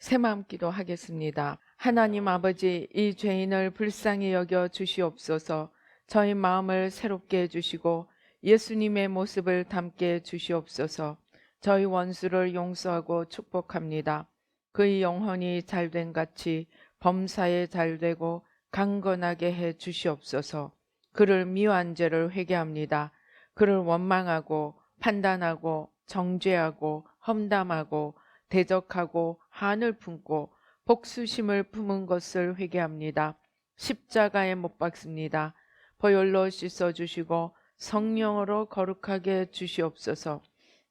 새마음 기도하겠습니다. 하나님 아버지, 이 죄인을 불쌍히 여겨 주시옵소서. 저희 마음을 새롭게 해주시고 예수님의 모습을 담게 해주시옵소서. 저희 원수를 용서하고 축복합니다. 그의 영혼이 잘된 같이 범사에 잘되고 강건하게 해 주시옵소서. 그를 미워한 죄를 회개합니다. 그를 원망하고 판단하고 정죄하고 험담하고 대적하고 한을 품고 복수심을 품은 것을 회개합니다. 십자가에 못 박습니다. 보혈로 씻어주시고 성령으로 거룩하게 주시옵소서.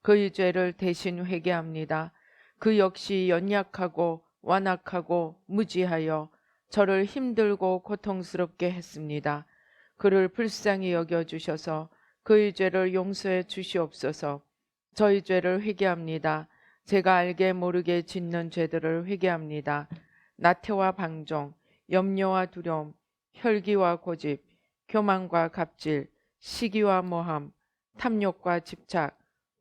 그의 죄를 대신 회개합니다. 그 역시 연약하고 완악하고 무지하여 저를 힘들고 고통스럽게 했습니다. 그를 불쌍히 여겨주셔서 그의 죄를 용서해 주시옵소서. 저희 죄를 회개합니다. 제가 알게 모르게 짓는 죄들을 회개합니다. 나태와 방종, 염려와 두려움, 혈기와 고집, 교만과 갑질, 시기와 모함, 탐욕과 집착,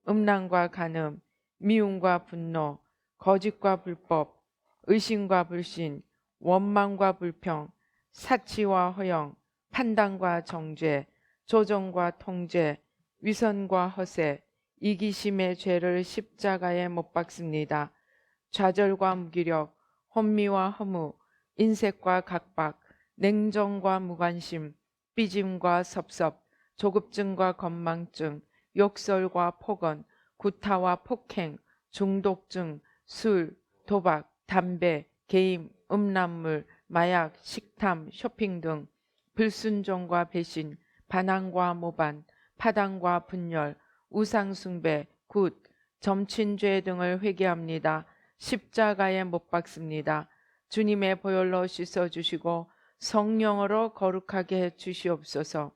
음란과 간음, 미움과 분노, 거짓과 불법, 의심과 불신, 원망과 불평, 사치와 허영, 판단과 정죄, 조정과 통제, 위선과 허세, 이기심의 죄를 십자가에 못 박습니다. 좌절과 무기력, 혼미와 허무, 인색과 각박, 냉정과 무관심, 삐짐과 섭섭, 조급증과 건망증, 욕설과 폭언, 구타와 폭행, 중독증, 술, 도박, 담배, 게임, 음란물, 마약, 식탐, 쇼핑 등 불순종과 배신, 반항과 모반, 파당과 분열, 우상숭배, 굿, 점친죄 등을 회개합니다. 십자가에 못 박습니다. 주님의 보혈로 씻어주시고 성령으로 거룩하게 해 주시옵소서.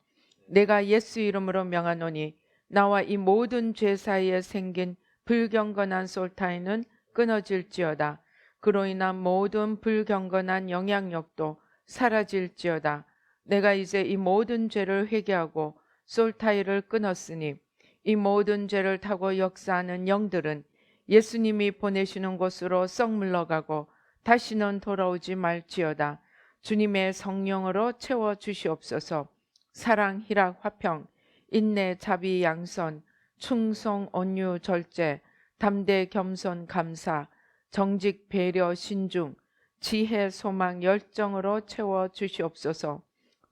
내가 예수 이름으로 명하노니 나와 이 모든 죄 사이에 생긴 불경건한 솔타임은 끊어질지어다. 그로 인한 모든 불경건한 영향력도 사라질지어다. 내가 이제 이 모든 죄를 회개하고 솔타임을 끊었으니 이 모든 죄를 타고 역사하는 영들은 예수님이 보내시는 곳으로 썩 물러가고 다시는 돌아오지 말지어다. 주님의 성령으로 채워 주시옵소서. 사랑, 희락, 화평, 인내, 자비, 양선, 충성, 온유, 절제, 담대, 겸손, 감사, 정직, 배려, 신중, 지혜, 소망, 열정으로 채워 주시옵소서.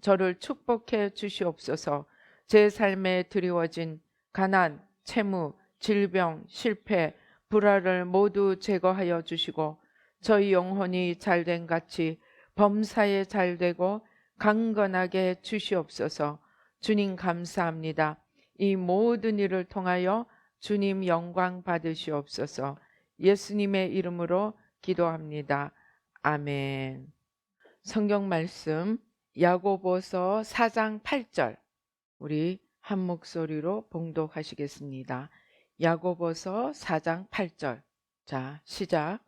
저를 축복해 주시옵소서. 제 삶에 드리워진 가난, 채무, 질병, 실패, 불화를 모두 제거하여 주시고 저희 영혼이 잘된 같이 범사에 잘되고 강건하게 주시옵소서. 주님 감사합니다. 이 모든 일을 통하여 주님 영광 받으시옵소서. 예수님의 이름으로 기도합니다. 아멘. 성경 말씀 야고보서 4장 8절 우리 한 목소리로 봉독하시겠습니다. 야고보서 4장 8절. 자, 시작.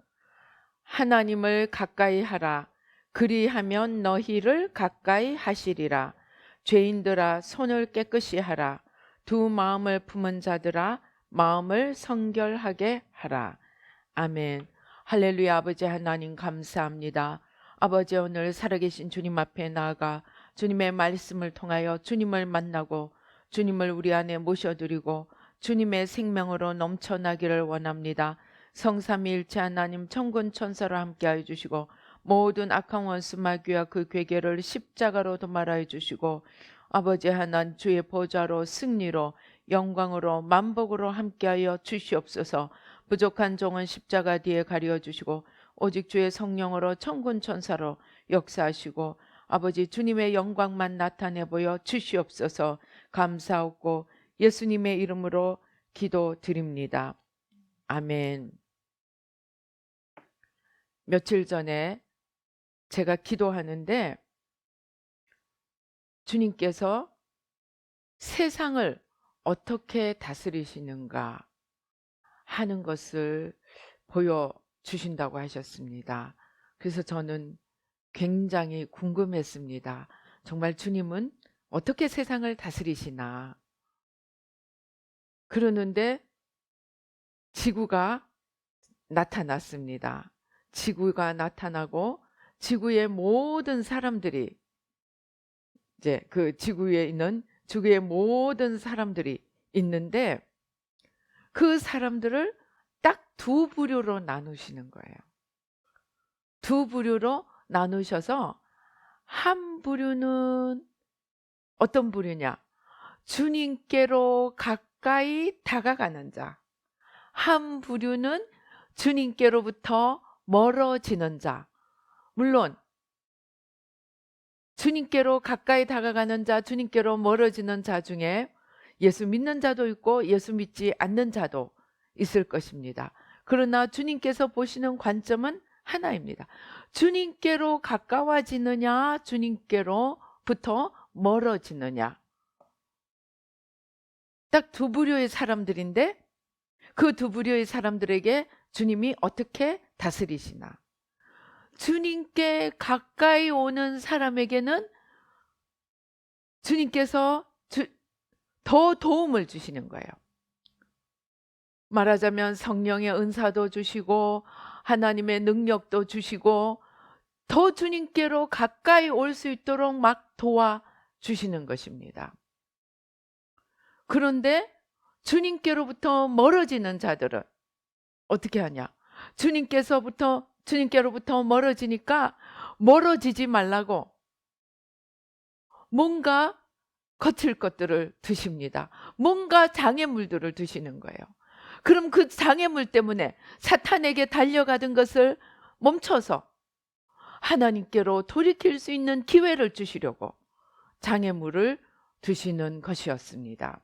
하나님을 가까이 하라. 그리하면 너희를 가까이 하시리라. 죄인들아 손을 깨끗이 하라. 두 마음을 품은 자들아 마음을 성결하게 하라. 아멘. 할렐루야. 아버지 하나님 감사합니다. 아버지 오늘 살아계신 주님 앞에 나아가 주님의 말씀을 통하여 주님을 만나고 주님을 우리 안에 모셔드리고 주님의 생명으로 넘쳐나기를 원합니다. 성삼위일체 하나님 천군 천사로 함께하여 주시고 모든 악한 원수 마귀와 그 괴계를 십자가로 도말하여 주시고 아버지 하나님 주의 보좌로 승리로 영광으로 만복으로 함께하여 주시옵소서. 부족한 종은 십자가 뒤에 가려 주시고 오직 주의 성령으로 천군 천사로 역사하시고 아버지 주님의 영광만 나타내 보여 주시옵소서. 감사하고 예수님의 이름으로 기도드립니다. 아멘. 며칠 전에 제가 기도하는데 주님께서 세상을 어떻게 다스리시는가 하는 것을 보여주신다고 하셨습니다. 그래서 저는 굉장히 궁금했습니다. 정말 주님은 어떻게 세상을 다스리시나. 그러는데 지구가 나타났습니다. 지구가 나타나고 지구의 모든 사람들이 이제 그 지구의 모든 사람들이 있는데 그 사람들을 딱 두 부류로 나누시는 거예요. 두 부류로 나누셔서 한 부류는 어떤 부류냐? 주님께로 가까이 다가가는 자. 한 부류는 주님께로부터 멀어지는 자. 물론 주님께로 가까이 다가가는 자, 주님께로 멀어지는 자 중에 예수 믿는 자도 있고 예수 믿지 않는 자도 있을 것입니다. 그러나 주님께서 보시는 관점은 하나입니다. 주님께로 가까워지느냐, 주님께로부터 멀어지느냐. 딱 두 부류의 사람들인데 그 두 부류의 사람들에게 주님이 어떻게 다스리시나. 주님께 가까이 오는 사람에게는 주님께서 더 도움을 주시는 거예요. 말하자면 성령의 은사도 주시고 하나님의 능력도 주시고 더 주님께로 가까이 올 수 있도록 막 도와주시는 것입니다. 그런데 주님께로부터 멀어지는 자들은 어떻게 하냐? 주님께로부터 멀어지니까 멀어지지 말라고 뭔가 거칠 것들을 드십니다. 뭔가 장애물들을 드시는 거예요. 그럼 그 장애물 때문에 사탄에게 달려가던 것을 멈춰서 하나님께로 돌이킬 수 있는 기회를 주시려고 장애물을 드시는 것이었습니다.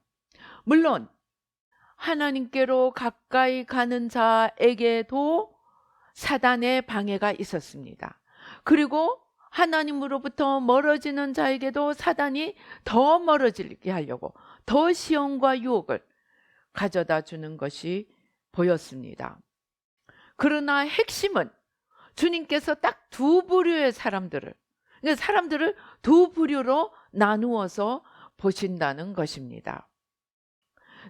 물론 하나님께로 가까이 가는 자에게도 사단의 방해가 있었습니다. 그리고 하나님으로부터 멀어지는 자에게도 사단이 더 멀어지게 하려고 더 시험과 유혹을 가져다 주는 것이 보였습니다. 그러나 핵심은 주님께서 딱 두 부류의 사람들을 두 부류로 나누어서 보신다는 것입니다.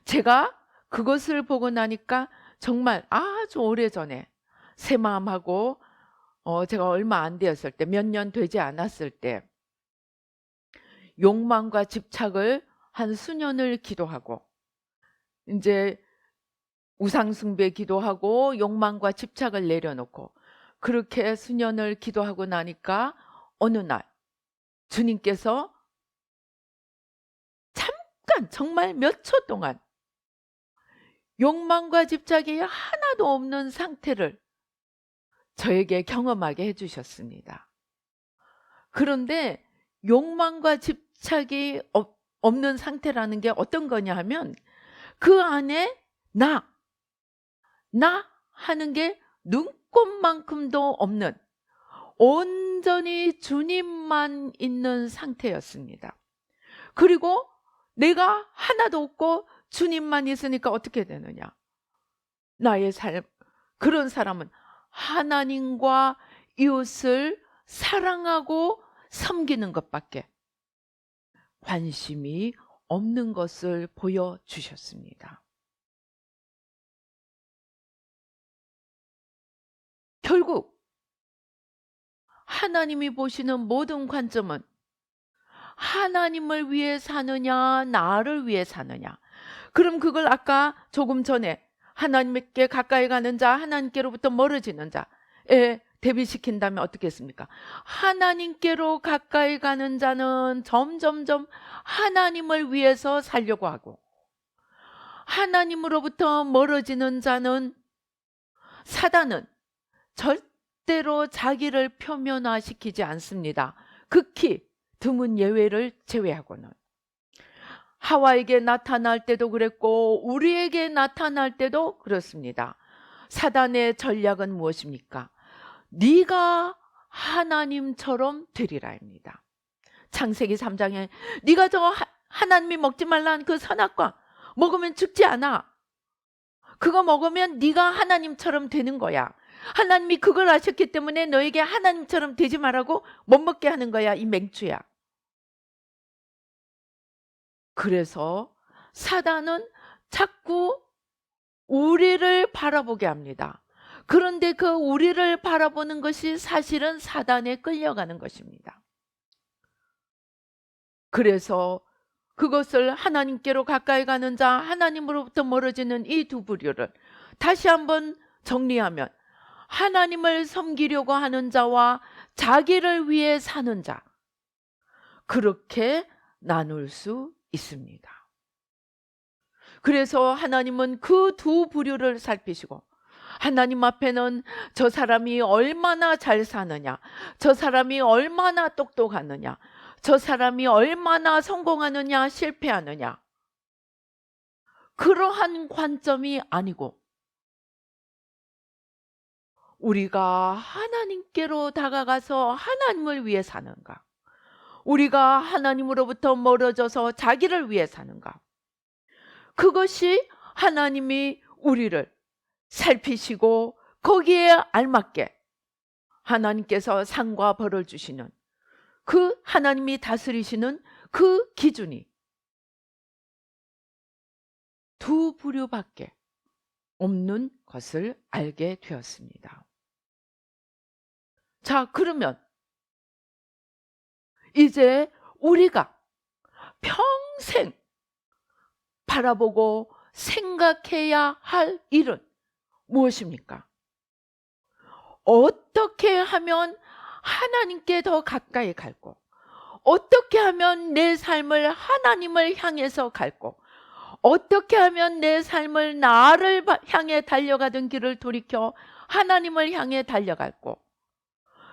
제가 그것을 보고 나니까 정말 아주 오래전에 새 마음하고 제가 얼마 안 되었을 때, 몇 년 되지 않았을 때 욕망과 집착을 한 수년을 기도하고 이제 우상숭배 기도하고 욕망과 집착을 내려놓고 그렇게 수년을 기도하고 나니까 어느 날 주님께서 잠깐 정말 몇 초 동안 욕망과 집착이 하나도 없는 상태를 저에게 경험하게 해주셨습니다. 그런데 욕망과 집착이 없는 상태라는 게 어떤 거냐 하면 그 안에 나 하는 게 눈꼽만큼도 없는 온전히 주님만 있는 상태였습니다. 그리고 내가 하나도 없고 주님만 있으니까 어떻게 되느냐? 나의 삶, 그런 사람은 하나님과 이웃을 사랑하고 섬기는 것밖에 관심이 없는 것을 보여주셨습니다. 결국 하나님이 보시는 모든 관점은 하나님을 위해 사느냐, 나를 위해 사느냐. 그럼 그걸 아까 조금 전에 하나님께 가까이 가는 자, 하나님께로부터 멀어지는 자에 대비시킨다면 어떻겠습니까? 하나님께로 가까이 가는 자는 점점점 하나님을 위해서 살려고 하고 하나님으로부터 멀어지는 자는 사단은 절대로 자기를 표면화시키지 않습니다. 극히 드문 예외를 제외하고는. 하와에게 나타날 때도 그랬고 우리에게 나타날 때도 그렇습니다. 사단의 전략은 무엇입니까? 네가 하나님처럼 되리라입니다. 창세기 3장에 네가 저 하나님이 먹지 말라는 그 선악과 먹으면 죽지 않아. 그거 먹으면 네가 하나님처럼 되는 거야. 하나님이 그걸 아셨기 때문에 너에게 하나님처럼 되지 말라고 못 먹게 하는 거야. 이 맹추야. 그래서 사단은 자꾸 우리를 바라보게 합니다. 그런데 그 우리를 바라보는 것이 사실은 사단에 끌려가는 것입니다. 그래서 그것을 하나님께로 가까이 가는 자, 하나님으로부터 멀어지는 이 두 부류를 다시 한번 정리하면 하나님을 섬기려고 하는 자와 자기를 위해 사는 자, 그렇게 나눌 수 있습니다. 그래서 하나님은 그 두 부류를 살피시고 하나님 앞에는 저 사람이 얼마나 잘 사느냐, 저 사람이 얼마나 똑똑하느냐, 저 사람이 얼마나 성공하느냐 실패하느냐, 그러한 관점이 아니고 우리가 하나님께로 다가가서 하나님을 위해 사는가, 우리가 하나님으로부터 멀어져서 자기를 위해 사는가, 그것이 하나님이 우리를 살피시고 거기에 알맞게 하나님께서 상과 벌을 주시는 그 하나님이 다스리시는 그 기준이 두 부류밖에 없는 것을 알게 되었습니다. 자, 그러면 이제 우리가 평생 바라보고 생각해야 할 일은 무엇입니까? 어떻게 하면 하나님께 더 가까이 갈고, 어떻게 하면 내 삶을 하나님을 향해서 갈고, 어떻게 하면 내 삶을 나를 향해 달려가던 길을 돌이켜 하나님을 향해 달려갈고,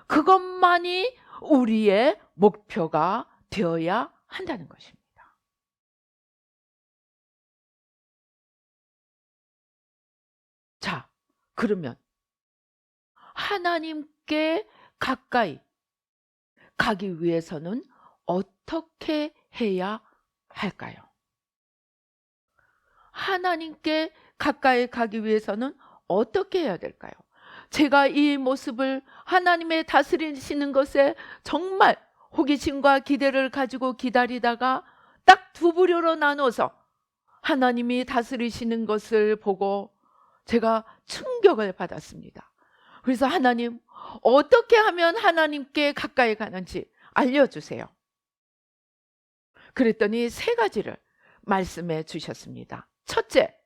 그것만이 우리의 목표가 되어야 한다는 것입니다. 자, 그러면 하나님께 가까이 가기 위해서는 어떻게 해야 할까요? 하나님께 가까이 가기 위해서는 어떻게 해야 될까요? 제가 이 모습을 하나님의 다스리시는 것에 정말 호기심과 기대를 가지고 기다리다가 딱 두 부류로 나눠서 하나님이 다스리시는 것을 보고 제가 충격을 받았습니다. 그래서 하나님, 어떻게 하면 하나님께 가까이 가는지 알려주세요. 그랬더니 세 가지를 말씀해 주셨습니다. 첫째,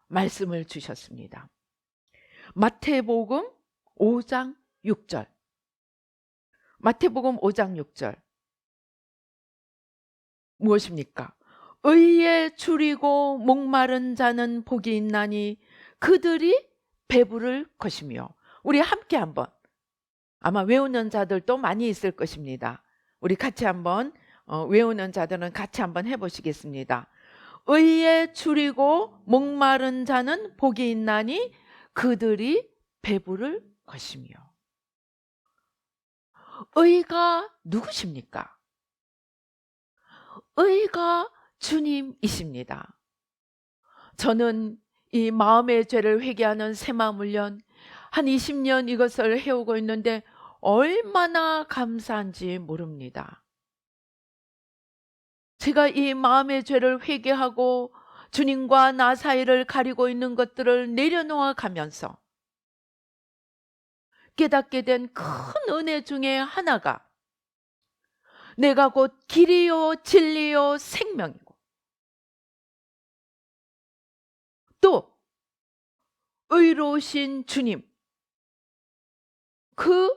말씀을 주셨습니다. 마태복음 5장 6절. 마태복음 5장 6절. 무엇입니까? 의에 줄이고 목마른 자는 복이 있나니 그들이 배부를 것이며. 우리 함께 한번, 아마 외우는 자들도 많이 있을 것입니다. 우리 같이 한번 외우는 자들은 같이 한번 해보시겠습니다. 의에 줄이고 목마른 자는 복이 있나니 그들이 배부를 것이며. 의가 누구십니까? 의가 주님이십니다. 저는 이 마음의 죄를 회개하는 새마음 훈련 한 20년 이것을 해오고 있는데 얼마나 감사한지 모릅니다. 제가 이 마음의 죄를 회개하고 주님과 나 사이를 가리고 있는 것들을 내려놓아 가면서 깨닫게 된 큰 은혜 중에 하나가 내가 곧 길이요 진리요 생명이고, 또 의로우신 주님, 그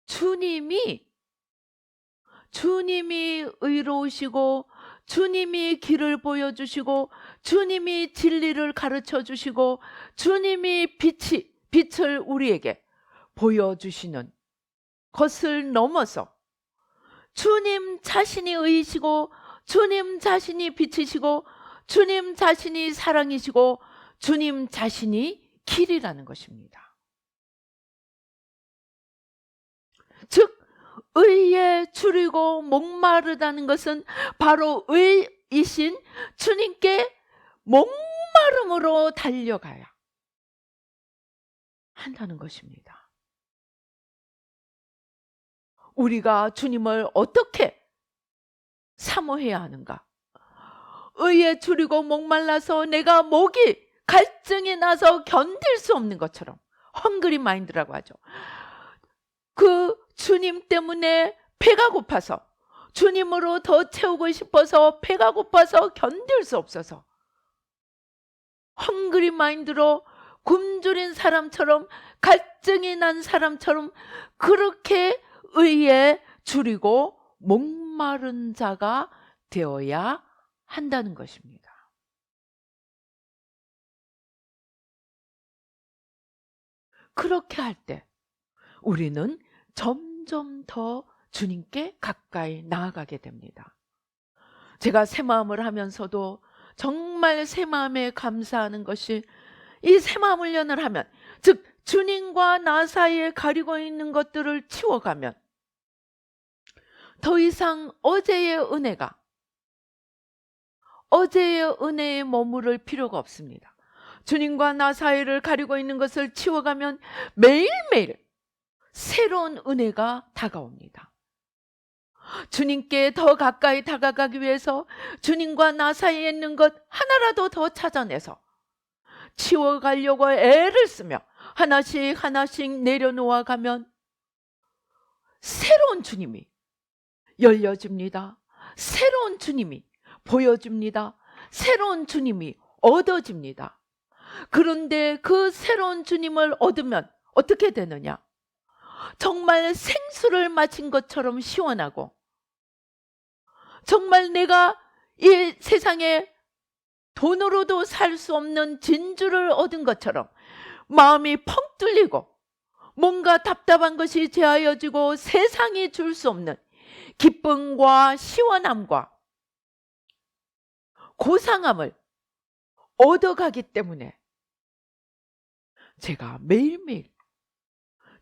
주님이 의로우시고 주님이 길을 보여주시고 주님이 진리를 가르쳐 주시고 주님이 빛을 우리에게 보여주시는 것을 넘어서 주님 자신이 의이시고 주님 자신이 빛이시고 주님 자신이 사랑이시고 주님 자신이 길이라는 것입니다. 즉 의에 줄이고 목마르다는 것은 바로 의이신 주님께 목마름으로 달려가야 한다는 것입니다. 우리가 주님을 어떻게 사모해야 하는가? 의에 줄이고 목말라서 내가 목이 갈증이 나서 견딜 수 없는 것처럼 헝그리 마인드라고 하죠. 그 주님 때문에 배가 고파서, 주님으로 더 채우고 싶어서 배가 고파서 견딜 수 없어서 헝그리 마인드로 굶주린 사람처럼, 갈증이 난 사람처럼 그렇게 의에 줄이고 목마른 자가 되어야 한다는 것입니다. 그렇게 할 때 우리는 점점 더 주님께 가까이 나아가게 됩니다. 제가 새 마음을 하면서도 정말 새 마음에 감사하는 것이, 이 새 마음 훈련을 하면, 즉 주님과 나 사이에 가리고 있는 것들을 치워가면 더 이상 어제의 은혜에 머무를 필요가 없습니다. 주님과 나 사이를 가리고 있는 것을 치워가면 매일매일 새로운 은혜가 다가옵니다. 주님께 더 가까이 다가가기 위해서 주님과 나 사이에 있는 것 하나라도 더 찾아내서 치워가려고 애를 쓰며 하나씩 하나씩 내려놓아 가면 새로운 주님이 열려집니다. 새로운 주님이 보여줍니다. 새로운 주님이 얻어집니다. 그런데 그 새로운 주님을 얻으면 어떻게 되느냐? 정말 생수를 마신 것처럼 시원하고, 정말 내가 이 세상에 돈으로도 살 수 없는 진주를 얻은 것처럼 마음이 펑 뚫리고 뭔가 답답한 것이 제하여지고 세상이 줄 수 없는 기쁨과 시원함과 고상함을 얻어가기 때문에 제가 매일매일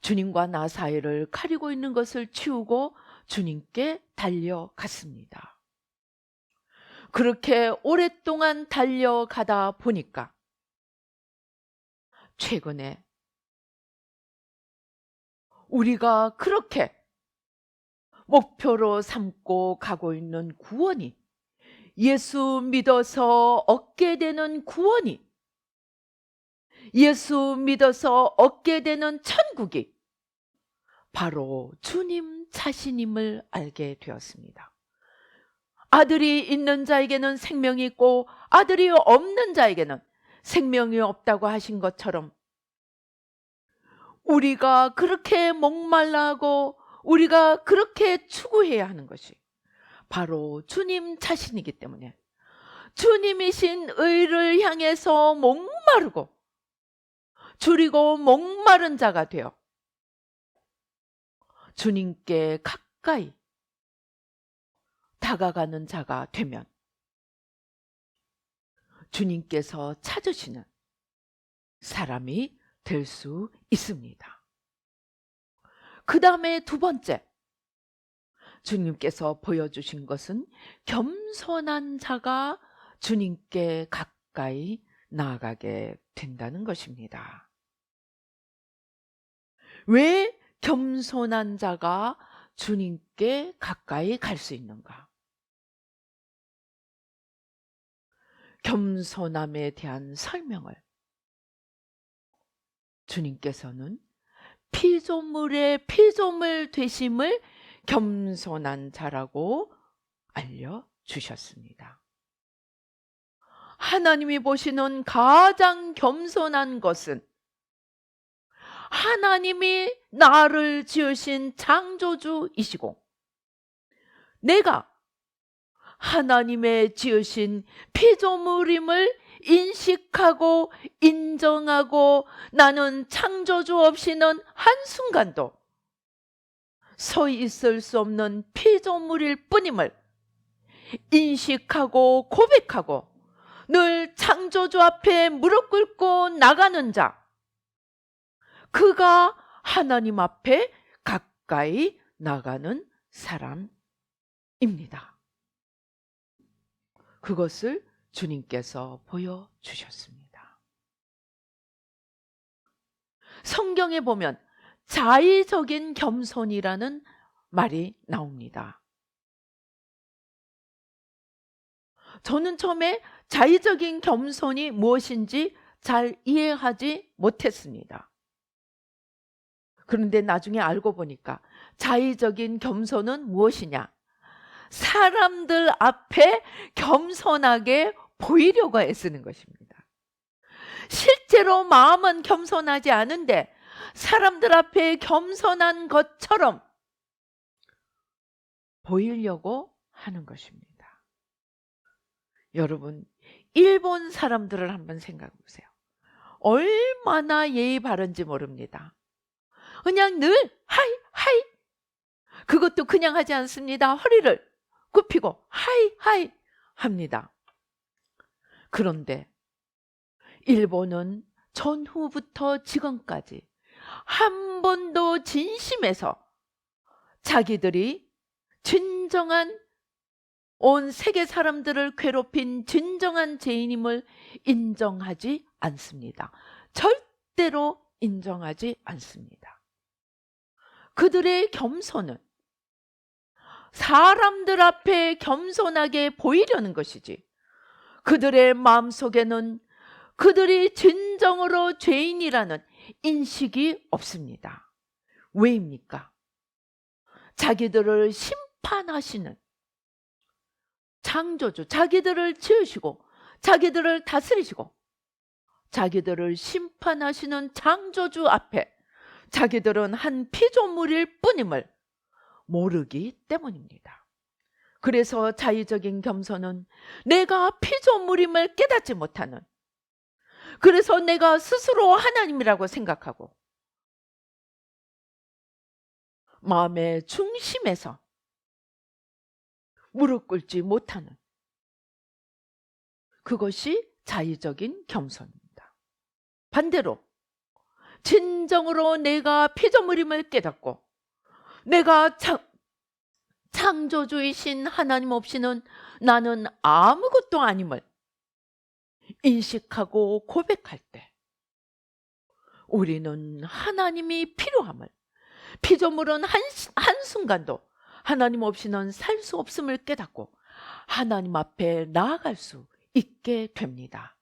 주님과 나 사이를 가리고 있는 것을 치우고 주님께 달려갔습니다. 그렇게 오랫동안 달려가다 보니까 최근에 우리가 그렇게 목표로 삼고 가고 있는 구원이, 예수 믿어서 얻게 되는 구원이, 예수 믿어서 얻게 되는 천국이 바로 주님 자신임을 알게 되었습니다. 아들이 있는 자에게는 생명이 있고 아들이 없는 자에게는 생명이 없다고 하신 것처럼, 우리가 그렇게 목말라하고 우리가 그렇게 추구해야 하는 것이 바로 주님 자신이기 때문에 주님이신 의를 향해서 목마르고 줄이고 목마른 자가 되어 주님께 가까이 다가가는 자가 되면 주님께서 찾으시는 사람이 될 수 있습니다. 그 다음에 두 번째, 주님께서 보여주신 것은 겸손한 자가 주님께 가까이 나아가게 된다는 것입니다. 왜 겸손한 자가 주님께 가까이 갈 수 있는가? 겸손함에 대한 설명을 주님께서는 피조물의 피조물 되심을 겸손한 자라고 알려주셨습니다. 하나님이 보시는 가장 겸손한 것은 하나님이 나를 지으신 창조주이시고 내가 하나님의 지으신 피조물임을 인식하고 인정하고 나는 창조주 없이는 한순간도 서 있을 수 없는 피조물일 뿐임을 인식하고 고백하고 늘 창조주 앞에 무릎 꿇고 나가는 자, 그가 하나님 앞에 가까이 나가는 사람입니다. 그것을 주님께서 보여주셨습니다. 성경에 보면 자의적인 겸손이라는 말이 나옵니다. 저는 처음에 자의적인 겸손이 무엇인지 잘 이해하지 못했습니다. 그런데 나중에 알고 보니까 자의적인 겸손은 무엇이냐? 사람들 앞에 겸손하게 보이려고 애쓰는 것입니다. 실제로 마음은 겸손하지 않은데 사람들 앞에 겸손한 것처럼 보이려고 하는 것입니다. 여러분, 일본 사람들을 한번 생각해 보세요. 얼마나 예의 바른지 모릅니다. 그냥 늘 하이 하이, 그것도 그냥 하지 않습니다. 허리를 굽히고 하이 하이 합니다. 그런데 일본은 전후부터 지금까지 한 번도 진심에서 자기들이 진정한 온 세계 사람들을 괴롭힌 진정한 죄인임을 인정하지 않습니다. 절대로 인정하지 않습니다. 그들의 겸손은 사람들 앞에 겸손하게 보이려는 것이지, 그들의 마음속에는 그들이 진정으로 죄인이라는 인식이 없습니다. 왜입니까? 자기들을 심판하시는 창조주, 자기들을 지으시고 자기들을 다스리시고 자기들을 심판하시는 창조주 앞에 자기들은 한 피조물일 뿐임을 모르기 때문입니다. 그래서 자의적인 겸손은 내가 피조물임을 깨닫지 못하는, 그래서 내가 스스로 하나님이라고 생각하고 마음의 중심에서 무릎 꿇지 못하는, 그것이 자의적인 겸손입니다. 반대로 진정으로 내가 피조물임을 깨닫고 내가 창조주이신 하나님 없이는 나는 아무것도 아님을 인식하고 고백할 때 우리는 하나님이 필요함을, 피조물은 한순간도 하나님 없이는 살 수 없음을 깨닫고 하나님 앞에 나아갈 수 있게 됩니다.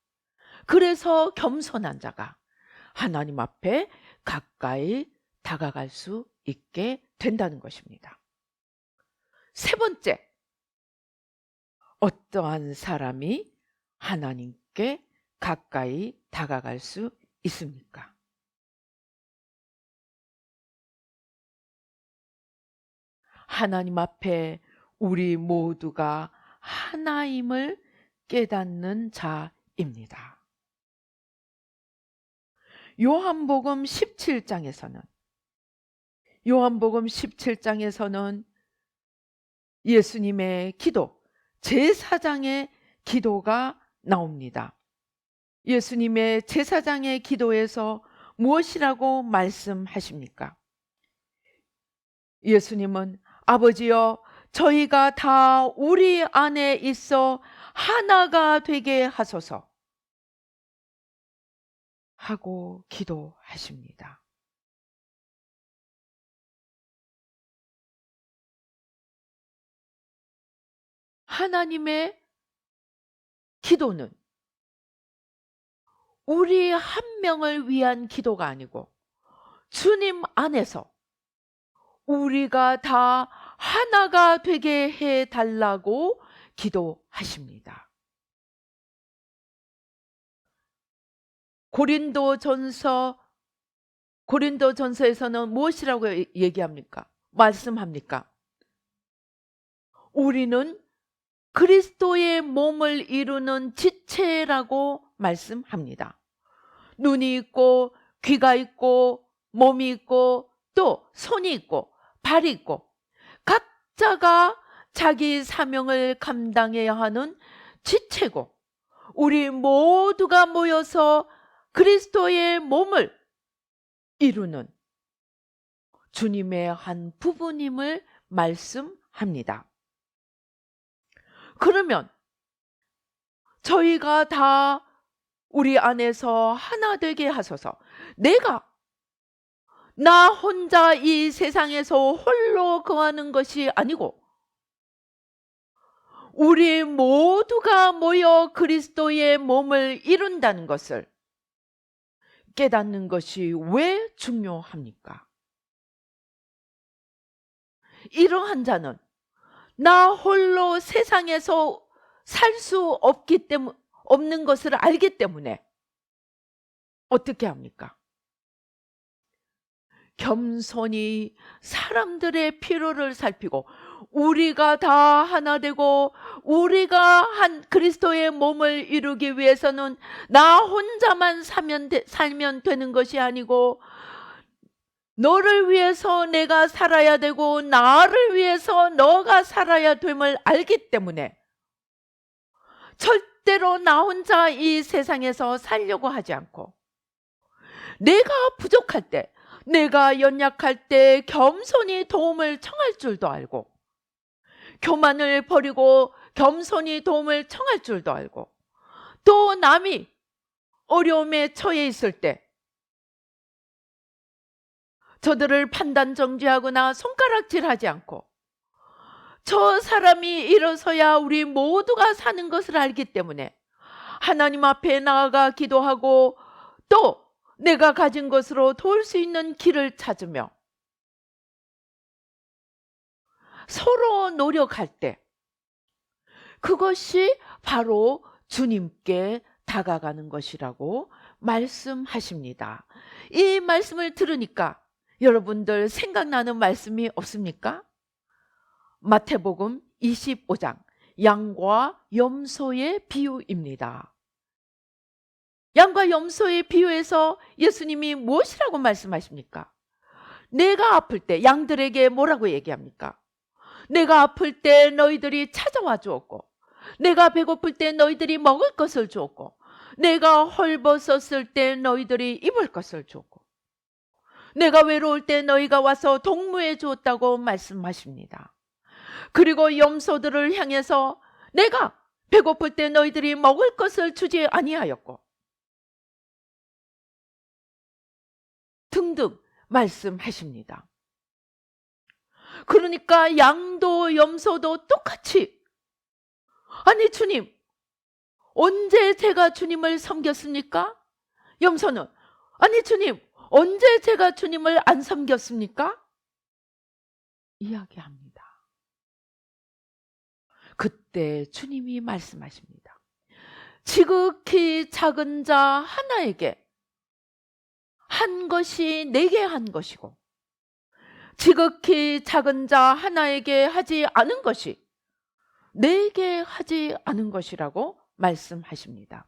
그래서 겸손한 자가 하나님 앞에 가까이 다가갈 수 있게 된다는 것입니다. 세 번째, 어떠한 사람이 하나님께 가까이 다가갈 수 있습니까? 하나님 앞에 우리 모두가 하나임을 깨닫는 자입니다. 요한복음 17장에서는 예수님의 기도, 제사장의 기도가 나옵니다. 예수님의 제사장의 기도에서 무엇이라고 말씀하십니까? 예수님은 아버지여, 저희가 다 우리 안에 있어 하나가 되게 하소서 하고 기도하십니다. 하나님의 기도는 우리 한 명을 위한 기도가 아니고 주님 안에서 우리가 다 하나가 되게 해달라고 기도하십니다. 고린도전서에서는 무엇이라고 얘기합니까? 말씀합니까? 우리는 그리스도의 몸을 이루는 지체라고 말씀합니다. 눈이 있고 귀가 있고 몸이 있고 또 손이 있고 발이 있고 각자가 자기 사명을 감당해야 하는 지체고, 우리 모두가 모여서 그리스도의 몸을 이루는 주님의 한 부분임을 말씀합니다. 그러면 저희가 다 우리 안에서 하나 되게 하소서, 나 혼자 이 세상에서 홀로 거하는 것이 아니고 우리 모두가 모여 그리스도의 몸을 이룬다는 것을 깨닫는 것이 왜 중요합니까? 이러한 자는 나 홀로 세상에서 살 수 없는 것을 알기 때문에 어떻게 합니까? 겸손히 사람들의 필요를 살피고 우리가 다 하나 되고 우리가 한 그리스도의 몸을 이루기 위해서는 나 혼자만 살면 되는 것이 아니고 너를 위해서 내가 살아야 되고 나를 위해서 너가 살아야 됨을 알기 때문에 절대로 나 혼자 이 세상에서 살려고 하지 않고 내가 부족할 때, 내가 연약할 때 겸손히 도움을 청할 줄도 알고 교만을 버리고 겸손히 도움을 청할 줄도 알고 또 남이 어려움에 처해 있을 때 저들을 판단 정죄하거나 손가락질하지 않고 저 사람이 일어서야 우리 모두가 사는 것을 알기 때문에 하나님 앞에 나아가 기도하고 또 내가 가진 것으로 도울 수 있는 길을 찾으며 서로 노력할 때 그것이 바로 주님께 다가가는 것이라고 말씀하십니다. 이 말씀을 들으니까 여러분들 생각나는 말씀이 없습니까? 마태복음 25장 양과 염소의 비유입니다. 양과 염소의 비유에서 예수님이 무엇이라고 말씀하십니까? 내가 아플 때 양들에게 뭐라고 얘기합니까? 내가 아플 때 너희들이 찾아와 주었고 내가 배고플 때 너희들이 먹을 것을 주었고 내가 헐벗었을 때 너희들이 입을 것을 주었고 내가 외로울 때 너희가 와서 동무해 주었다고 말씀하십니다. 그리고 염소들을 향해서 내가 배고플 때 너희들이 먹을 것을 주지 아니하였고 등등 말씀하십니다. 그러니까 양도 염소도 똑같이 아니 주님 언제 제가 주님을 섬겼습니까? 염소는 아니 주님 언제 제가 주님을 안 섬겼습니까? 이야기합니다. 그때 주님이 말씀하십니다. 지극히 작은 자 하나에게 한 것이 내게 한 것이고 지극히 작은 자 하나에게 하지 않은 것이 내게 하지 않은 것이라고 말씀하십니다.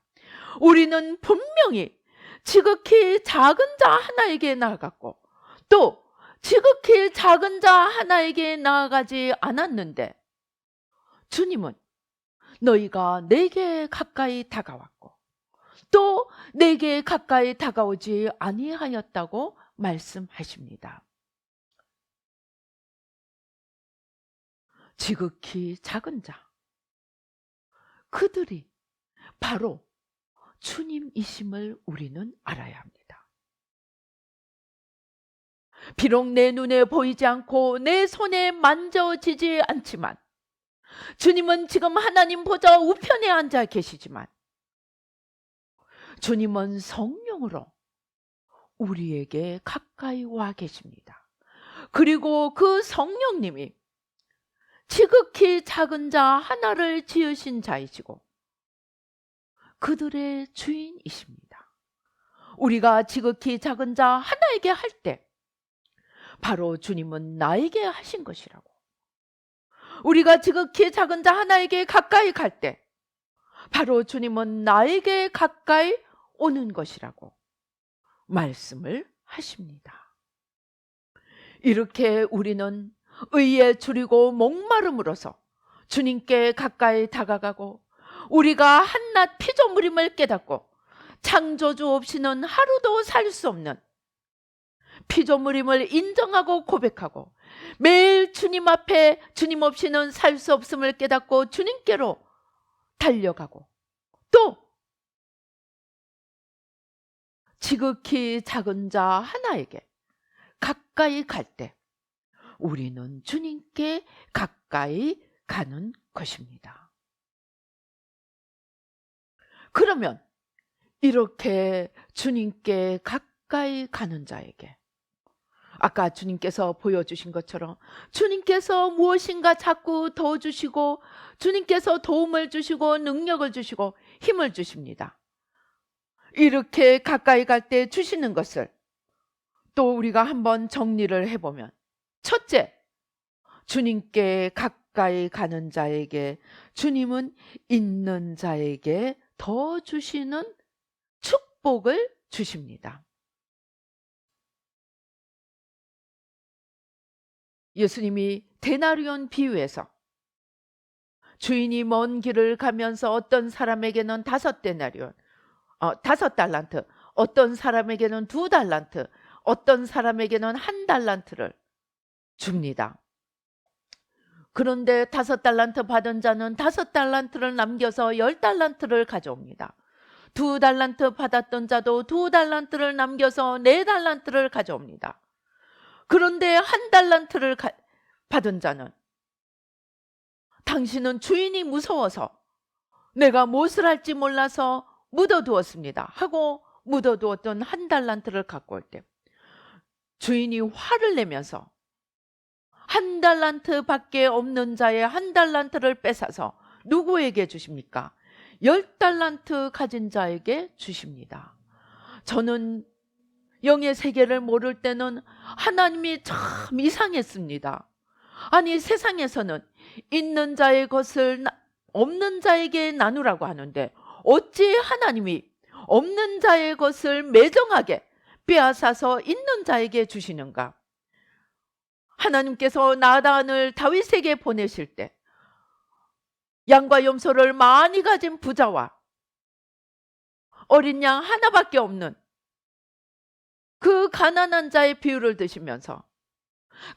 우리는 분명히 지극히 작은 자 하나에게 나아갔고 또 지극히 작은 자 하나에게 나아가지 않았는데 주님은 너희가 내게 가까이 다가왔고 또 내게 가까이 다가오지 아니하였다고 말씀하십니다. 지극히 작은 자, 그들이 바로 주님이심을 우리는 알아야 합니다. 비록 내 눈에 보이지 않고 내 손에 만져지지 않지만 주님은 지금 하나님 보좌 우편에 앉아 계시지만 주님은 성령으로 우리에게 가까이 와 계십니다. 그리고 그 성령님이 지극히 작은 자 하나를 지으신 자이시고 그들의 주인이십니다. 우리가 지극히 작은 자 하나에게 할 때 바로 주님은 나에게 하신 것이라고. 우리가 지극히 작은 자 하나에게 가까이 갈 때 바로 주님은 나에게 가까이 오는 것이라고 말씀을 하십니다. 이렇게 우리는 의에 줄이고 목마름으로써 주님께 가까이 다가가고 우리가 한낱 피조물임을 깨닫고 창조주 없이는 하루도 살 수 없는 피조물임을 인정하고 고백하고 매일 주님 앞에 주님 없이는 살 수 없음을 깨닫고 주님께로 달려가고 또 지극히 작은 자 하나에게 가까이 갈 때 우리는 주님께 가까이 가는 것입니다. 그러면 이렇게 주님께 가까이 가는 자에게 아까 주님께서 보여주신 것처럼 주님께서 무엇인가 자꾸 더 주시고 주님께서 도움을 주시고 능력을 주시고 힘을 주십니다. 이렇게 가까이 갈 때 주시는 것을 또 우리가 한번 정리를 해보면, 첫째, 주님께 가까이 가는 자에게 주님은 있는 자에게 더 주시는 축복을 주십니다. 예수님이 데나리온 비유에서 주인이 먼 길을 가면서 어떤 사람에게는 5데나리온, 5달란트, 어떤 사람에게는 2달란트, 어떤 사람에게는 1달란트를 줍니다. 그런데 5달란트 받은 자는 5달란트를 남겨서 10달란트를 가져옵니다. 2달란트 받았던 자도 2달란트를 남겨서 4달란트를 가져옵니다. 그런데 1달란트를 받은 자는, 당신은 주인이 무서워서 내가 무엇을 할지 몰라서 묻어두었습니다 하고 묻어두었던 1달란트를 갖고 올 때 주인이 화를 내면서 1달란트 밖에 없는 자의 1달란트를 뺏어서 누구에게 주십니까? 10달란트 가진 자에게 주십니다. 저는 영의 세계를 모를 때는 하나님이 참 이상했습니다. 아니, 세상에서는 있는 자의 것을 없는 자에게 나누라고 하는데 어찌 하나님이 없는 자의 것을 매정하게 빼앗아서 있는 자에게 주시는가? 하나님께서 나단을 다윗에게 보내실 때 양과 염소를 많이 가진 부자와 어린 양 하나밖에 없는 그 가난한 자의 비유를 드시면서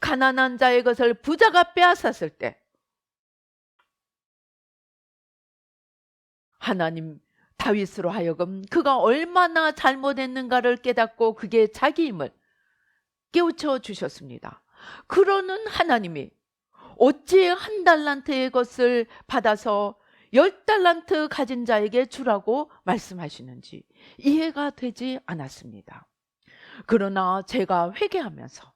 가난한 자의 것을 부자가 빼앗았을 때 하나님 다윗으로 하여금 그가 얼마나 잘못했는가를 깨닫고 그게 자기 힘을 깨우쳐 주셨습니다. 그러는 하나님이 어찌 1달란트의 것을 받아서 10달란트 가진 자에게 주라고 말씀하시는지 이해가 되지 않았습니다. 그러나 제가 회개하면서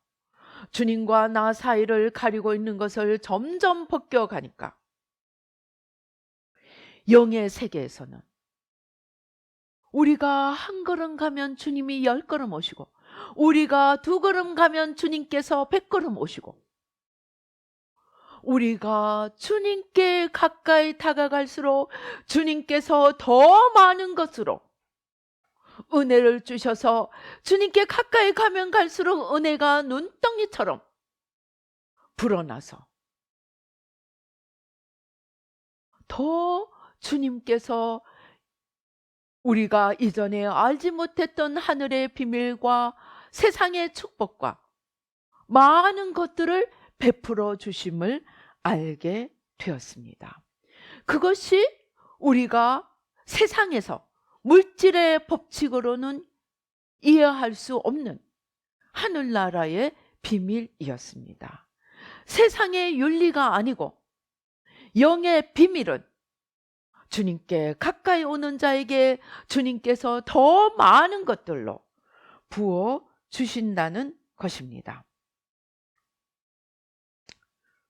주님과 나 사이를 가리고 있는 것을 점점 벗겨가니까 영의 세계에서는 우리가 한 걸음 가면 주님이 10걸음 오시고 우리가 2걸음 가면 주님께서 100걸음 오시고 우리가 주님께 가까이 다가갈수록 주님께서 더 많은 것으로 은혜를 주셔서 주님께 가까이 가면 갈수록 은혜가 눈덩이처럼 불어나서 더 주님께서 우리가 이전에 알지 못했던 하늘의 비밀과 세상의 축복과 많은 것들을 베풀어 주심을 알게 되었습니다. 그것이 우리가 세상에서 물질의 법칙으로는 이해할 수 없는 하늘나라의 비밀이었습니다. 세상의 윤리가 아니고 영의 비밀은 주님께 가까이 오는 자에게 주님께서 더 많은 것들로 부어 주신다는 것입니다.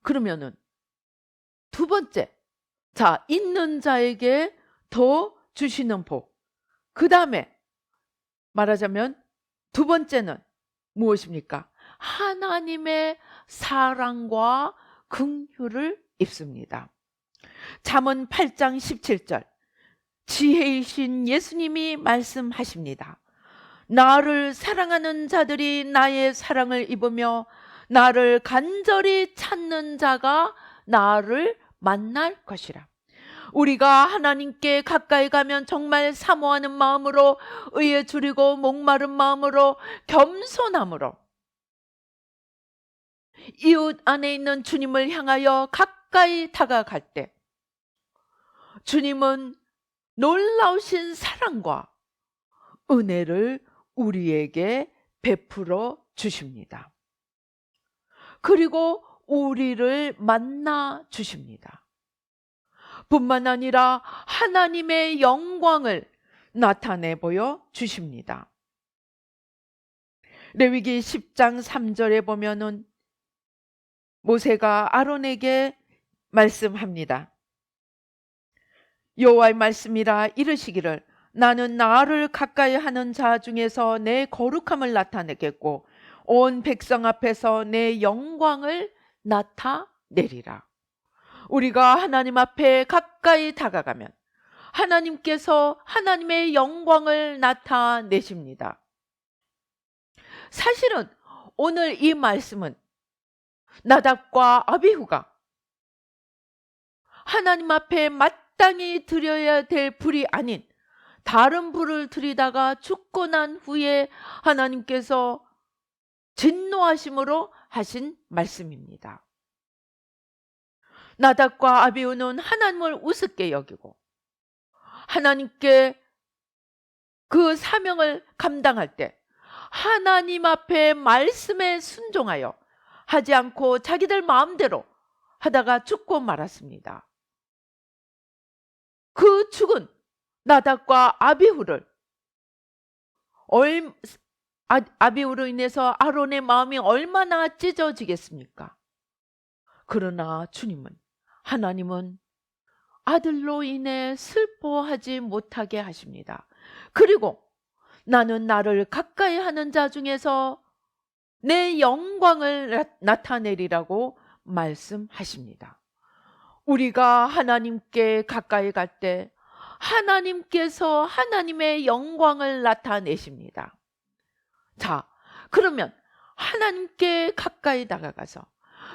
그러면은 2번째, 자, 있는 자에게 더 주시는 복. 그 다음에 말하자면 2번째는 무엇입니까? 하나님의 사랑과 긍휼을 입습니다. 잠언 8장 17절, 지혜이신 예수님이 말씀하십니다. 나를 사랑하는 자들이 나의 사랑을 입으며 나를 간절히 찾는 자가 나를 만날 것이라. 우리가 하나님께 가까이 가면 정말 사모하는 마음으로, 의에 줄이고 목마른 마음으로, 겸손함으로 이웃 안에 있는 주님을 향하여 가까이 다가갈 때 주님은 놀라우신 사랑과 은혜를 우리에게 베풀어 주십니다. 그리고 우리를 만나 주십니다. 뿐만 아니라 하나님의 영광을 나타내 보여 주십니다. 레위기 10장 3절에 보면은 모세가 아론에게 말씀합니다. 여호와의 말씀이라 이르시기를 나는 나를 가까이 하는 자 중에서 내 거룩함을 나타내겠고 온 백성 앞에서 내 영광을 나타내리라. 우리가 하나님 앞에 가까이 다가가면 하나님께서 하나님의 영광을 나타내십니다. 사실은 오늘 이 말씀은 나답과 아비후가 하나님 앞에 마땅히 드려야 될 불이 아닌 다른 불을 드리다가 죽고 난 후에 하나님께서 진노하심으로 하신 말씀입니다. 나답과 아비후는 하나님을 우습게 여기고 하나님께 그 사명을 감당할 때 하나님 앞에 말씀에 순종하여 하지 않고 자기들 마음대로 하다가 죽고 말았습니다. 그 죽은 나답과 아비후를 아비후로 인해서 아론의 마음이 얼마나 찢어지겠습니까? 그러나 하나님은 아들로 인해 슬퍼하지 못하게 하십니다. 그리고 나는 나를 가까이 하는 자 중에서 내 영광을 나타내리라고 말씀하십니다. 우리가 하나님께 가까이 갈 때 하나님께서 하나님의 영광을 나타내십니다. 자, 그러면 하나님께 가까이 다가가서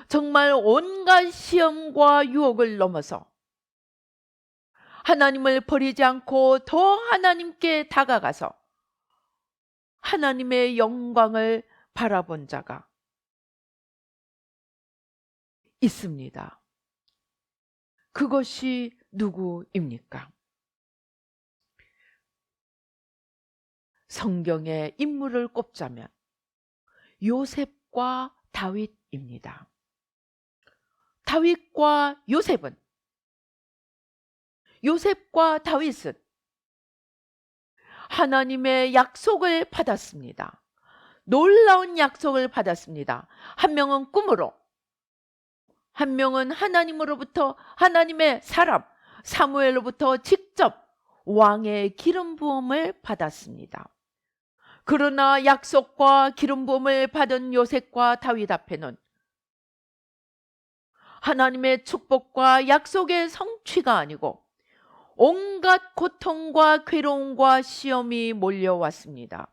정말 온갖 시험과 유혹을 넘어서 하나님을 버리지 않고 더 하나님께 다가가서 하나님의 영광을 바라본 자가 있습니다. 그것이 누구입니까? 성경의 인물을 꼽자면 요셉과 다윗입니다. 요셉과 다윗은 하나님의 약속을 받았습니다. 놀라운 약속을 받았습니다. 한 명은 꿈으로, 한 명은 하나님으로부터 하나님의 사람 사무엘로부터 직접 왕의 기름 부음을 받았습니다. 그러나 약속과 기름 부음을 받은 요셉과 다윗 앞에는 하나님의 축복과 약속의 성취가 아니고 온갖 고통과 괴로움과 시험이 몰려왔습니다.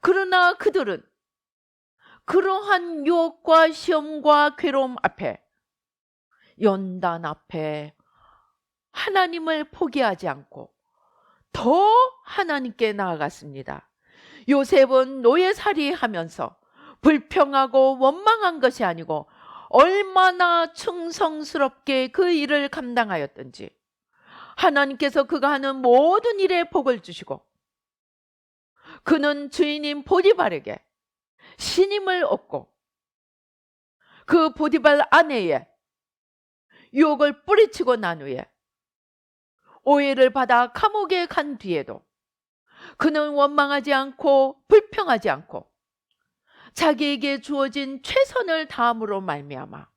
그러나 그들은 그러한 유혹과 시험과 괴로움 앞에, 연단 앞에 하나님을 포기하지 않고 더 하나님께 나아갔습니다. 요셉은 노예살이 하면서 불평하고 원망한 것이 아니고 얼마나 충성스럽게 그 일을 감당하였던지 하나님께서 그가 하는 모든 일에 복을 주시고 그는 주인인 보디발에게 신임을 얻고 그 보디발 아내의 유혹을 뿌리치고 난 후에 오해를 받아 감옥에 간 뒤에도 그는 원망하지 않고 불평하지 않고 자기에게 주어진 최선을 다함으로 말미암아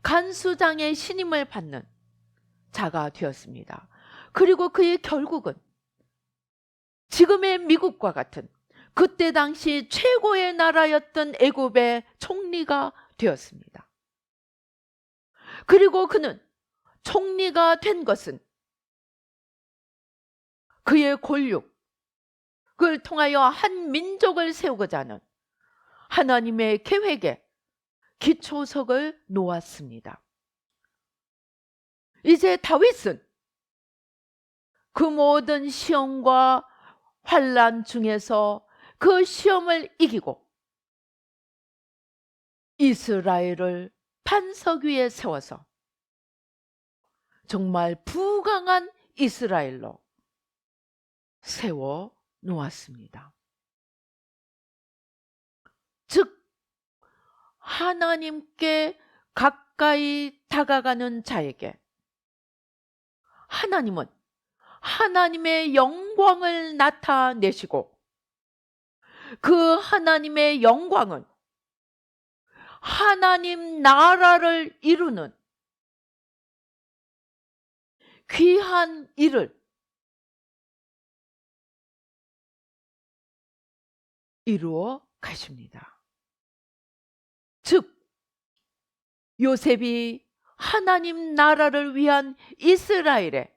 간수장의 신임을 받는 자가 되었습니다. 그리고 그의 결국은 지금의 미국과 같은 그때 당시 최고의 나라였던 애굽의 총리가 되었습니다. 그리고 그는 총리가 된 것은 그의 권력을 통하여 한 민족을 세우고자 하는 하나님의 계획에 기초석을 놓았습니다. 이제 다윗은 그 모든 시험과 환난 중에서 그 시험을 이기고 이스라엘을 반석 위에 세워서 정말 부강한 이스라엘로 세워 놓았습니다. 즉 하나님께 가까이 다가가는 자에게 하나님은 하나님의 영광을 나타내시고 그 하나님의 영광은 하나님 나라를 이루는 귀한 일을 이루어 가십니다. 즉 요셉이 하나님 나라를 위한 이스라엘의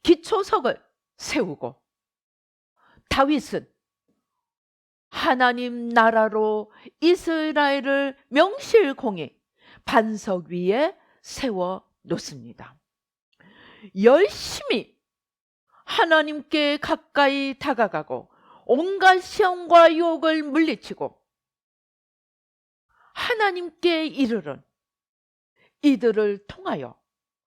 기초석을 세우고, 다윗은 하나님 나라로 이스라엘을 명실공히 반석 위에 세워 놓습니다. 열심히 하나님께 가까이 다가가고 온갖 시험과 유혹을 물리치고 하나님께 이르는 이들을 통하여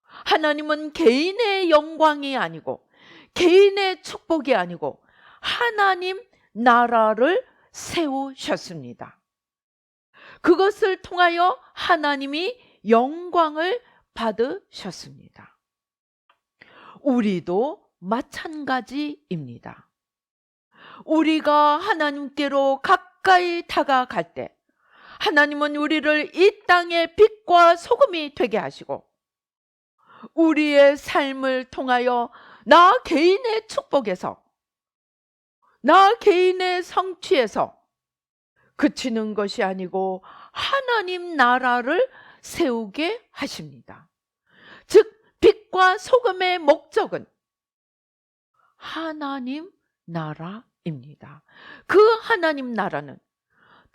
하나님은 개인의 영광이 아니고 개인의 축복이 아니고 하나님 나라를 세우셨습니다. 그것을 통하여 하나님이 영광을 받으셨습니다. 우리도 마찬가지입니다. 우리가 하나님께로 가까이 다가갈 때 하나님은 우리를 이 땅의 빛과 소금이 되게 하시고 우리의 삶을 통하여 나 개인의 축복에서, 나 개인의 성취에서 그치는 것이 아니고 하나님 나라를 세우게 하십니다. 즉 빛과 소금의 목적은 하나님 나라입니다. 그 하나님 나라는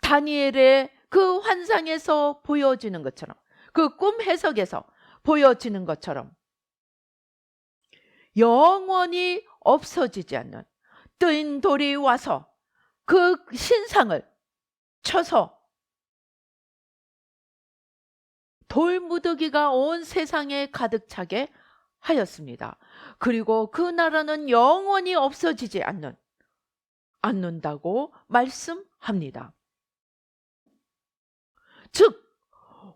다니엘의 그 환상에서 보여지는 것처럼, 그 꿈 해석에서 보여지는 것처럼 영원히 없어지지 않는 뜨인 돌이 와서 그 신상을 쳐서 돌무더기가 온 세상에 가득 차게 하였습니다. 그리고 그 나라는 영원히 없어지지 않는다고 말씀합니다. 즉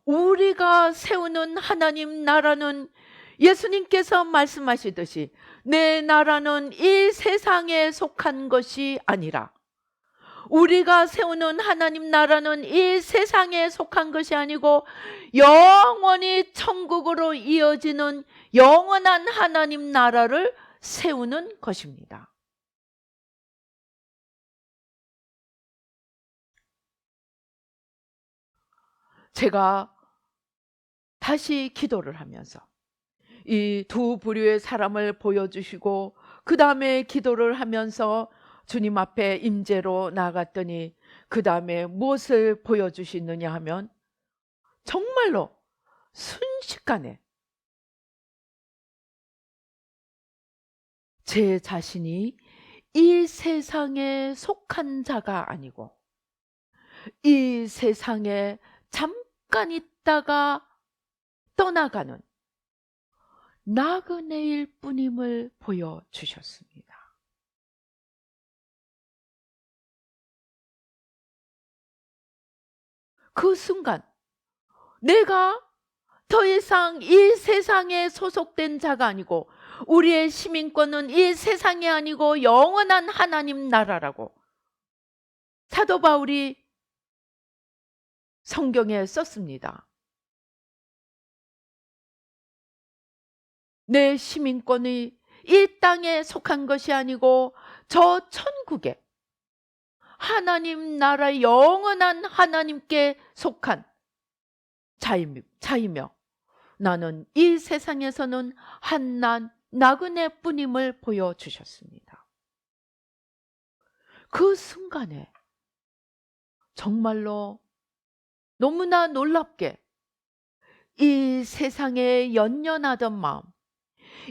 우리가 세우는 하나님 나라는 예수님께서 말씀하시듯이 내 나라는 이 세상에 속한 것이 아니라, 우리가 세우는 하나님 나라는 이 세상에 속한 것이 아니고 영원히 천국으로 이어지는 영원한 하나님 나라를 세우는 것입니다. 제가 다시 기도를 하면서 이 두 부류의 사람을 보여주시고 그 다음에 기도를 하면서 주님 앞에 임재로 나갔더니 그 다음에 무엇을 보여주시느냐 하면 정말로 순식간에 제 자신이 이 세상에 속한 자가 아니고 이 세상에 잠깐 있다가 떠나가는 나그네일 뿐임을 보여주셨습니다. 그 순간 내가 더 이상 이 세상에 소속된 자가 아니고 우리의 시민권은 이 세상이 아니고 영원한 하나님 나라라고 사도 바울이 성경에 썼습니다. 내 시민권이 이 땅에 속한 것이 아니고 저 천국에 하나님 나라의 영원한 하나님께 속한 자이며 나는 이 세상에서는 한낱 나그네뿐임을 보여주셨습니다. 그 순간에 정말로 너무나 놀랍게 이 세상에 연연하던 마음,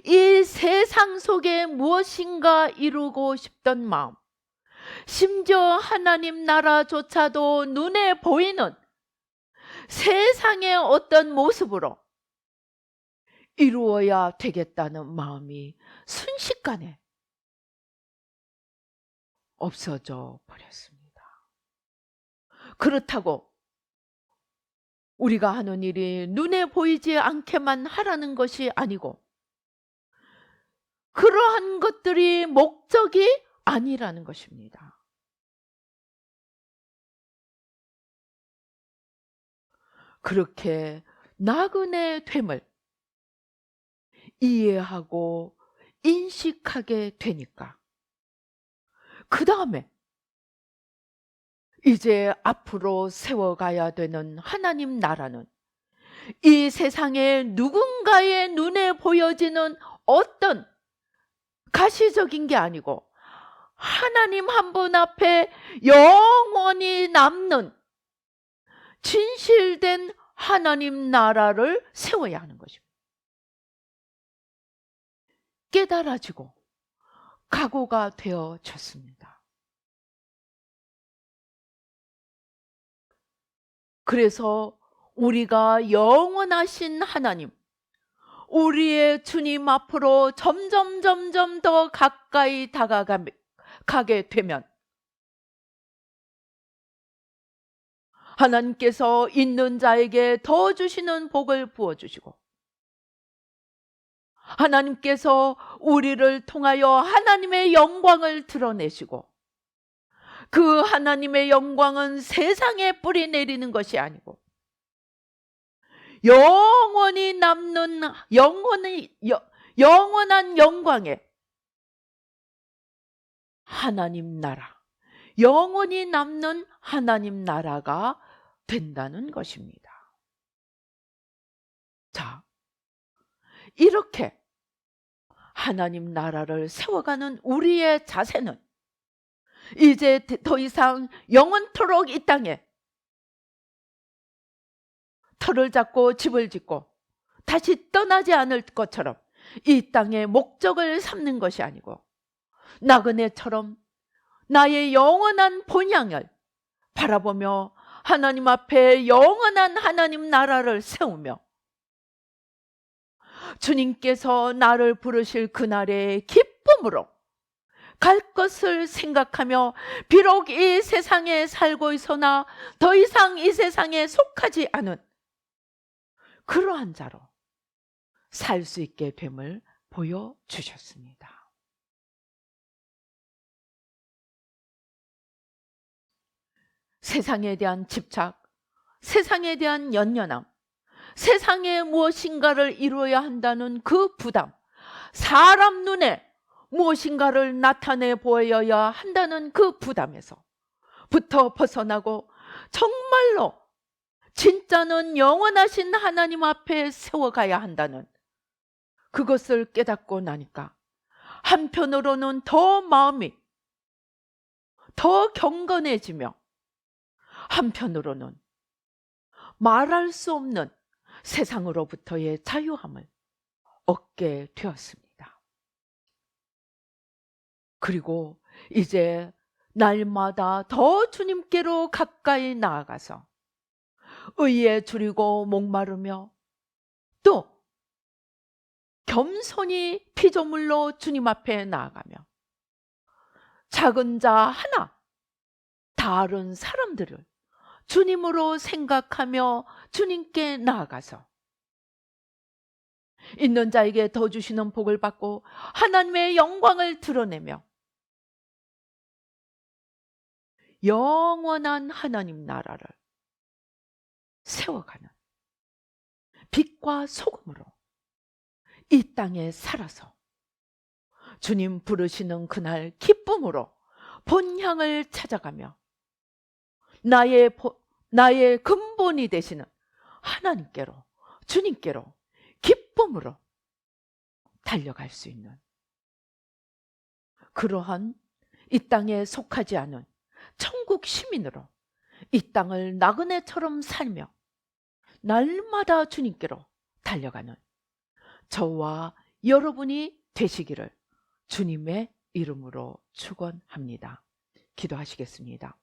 이 세상 속에 무엇인가 이루고 싶던 마음, 심지어 하나님 나라조차도 눈에 보이는 세상의 어떤 모습으로 이루어야 되겠다는 마음이 순식간에 없어져 버렸습니다. 그렇다고 우리가 하는 일이 눈에 보이지 않게만 하라는 것이 아니고 그러한 것들이 목적이 아니라는 것입니다. 그렇게 나그네 됨을 이해하고 인식하게 되니까 그 다음에 이제 앞으로 세워가야 되는 하나님 나라는 이 세상에 누군가의 눈에 보여지는 어떤 가시적인 게 아니고 하나님 한 분 앞에 영원히 남는 진실된 하나님 나라를 세워야 하는 것입니다. 깨달아지고 각오가 되어졌습니다. 그래서 우리가 영원하신 하나님, 우리의 주님 앞으로 점점 더 가까이 다가가게 되면 하나님께서 있는 자에게 더 주시는 복을 부어주시고 하나님께서 우리를 통하여 하나님의 영광을 드러내시고 그 하나님의 영광은 세상에 뿌리 내리는 것이 아니고 영원히 남는 영원한 영광의 하나님 나라, 영원히 남는 하나님 나라가 된다는 것입니다. 자, 이렇게 하나님 나라를 세워가는 우리의 자세는 이제 더 이상 영원토록 이 땅에 터를 잡고 집을 짓고 다시 떠나지 않을 것처럼 이 땅의 목적을 삼는 것이 아니고 나그네처럼 나의 영원한 본향을 바라보며 하나님 앞에 영원한 하나님 나라를 세우며 주님께서 나를 부르실 그날의 기쁨으로 갈 것을 생각하며 비록 이 세상에 살고 있으나 더 이상 이 세상에 속하지 않은 그러한 자로 살 수 있게 됨을 보여주셨습니다. 세상에 대한 집착, 세상에 대한 연연함, 세상에 무엇인가를 이루어야 한다는 그 부담, 사람 눈에 무엇인가를 나타내 보여야 한다는 그 부담에서부터 벗어나고 정말로 진짜는 영원하신 하나님 앞에 세워가야 한다는 그것을 깨닫고 나니까 한편으로는 더 마음이 더 경건해지며 한편으로는 말할 수 없는 세상으로부터의 자유함을 얻게 되었습니다. 그리고 이제 날마다 더 주님께로 가까이 나아가서 의에 줄이고 목마르며 또 겸손히 피조물로 주님 앞에 나아가며 작은 자 하나 다른 사람들을 주님으로 생각하며 주님께 나아가서 있는 자에게 더 주시는 복을 받고 하나님의 영광을 드러내며 영원한 하나님 나라를 세워가는 빛과 소금으로 이 땅에 살아서 주님 부르시는 그날 기쁨으로 본향을 찾아가며 나의 근본이 되시는 하나님께로 주님께로 기쁨으로 달려갈 수 있는 그러한 이 땅에 속하지 않은 천국 시민으로 이 땅을 나그네처럼 살며 날마다 주님께로 달려가는 저와 여러분이 되시기를 주님의 이름으로 축원합니다. 기도하시겠습니다.